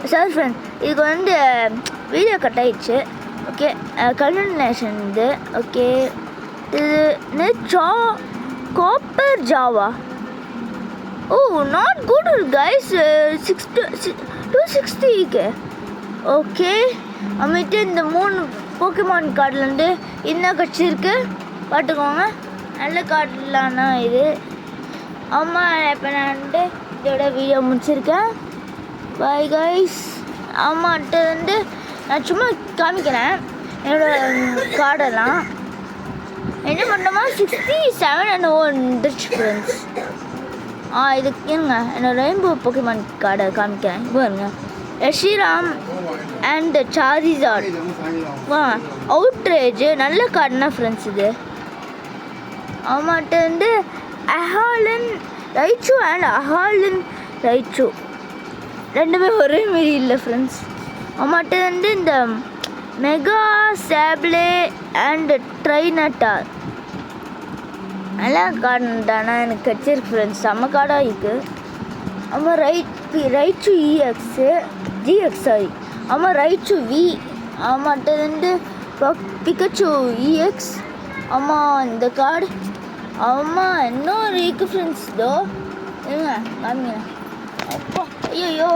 Sorry friends, இதுக்கு வந்து video cut ஆயிடுச்சு. ஓகே, கண்டினியூஷன் இது. ஓகே, இது காப்பர் ஜாவா. Oh, not good guys. 260க்கு. ஓகே, அம்மிட்டு இந்த 3 போக்கிமான் கார்டுலேருந்து இன்னும் கிடச்சிருக்கு. பார்த்துக்கோங்க, நல்ல கார்டுலானா இது. அம்மா இப்போ நான் வந்து இதோட வீடியோ முடிச்சிருக்கேன். Bye guys. அம்மாட்ட வந்து நான் சும்மா காமிக்கிறேன் என்னோடய கார்டெல்லாம். என்ன பண்ணோமா 67 and வந்துருச்சு ஃப்ரெண்ட்ஸ். இதுக்கு இருங்க, என்னோட ரெயின்போ போக்கிமான் கார்டை காமிக்கிறேன். பாருங்க, யஷிராம் அண்ட் சாரிசார்ட். அவுட்ரேஜ் நல்ல கார்டுனா ஃப்ரெண்ட்ஸ் இது. அம்மாட்ட வந்து அஹாலன் ரைச்சு அண்ட் அஹாலன் ரைச்சு ரெண்டுமே ஒரே மாரி இல்லை ஃப்ரெண்ட்ஸ். அம்மாட்ட வந்து இந்த மெகா சேப்ளே அண்ட் ட்ரைனட்டார் நல்லா கார்டு தானே எனக்கு கிடச்சிருக்கு ஃப்ரெண்ட்ஸ். செம்ம கார்டாக இருக்குது. அம்மா ரைச்சு ஜிஎக்ஸ் சாரி. அம்மா ரைச்சு வி. அம்மாட்ட வந்து பிகச்சு இஎக்ஸ். அம்மா இந்த கார்டு. அம்மா இன்னும் இருக்குது ஃப்ரெண்ட்ஸ். இதோ இருங்க காமிங்க. அப்பா, ஐயோ.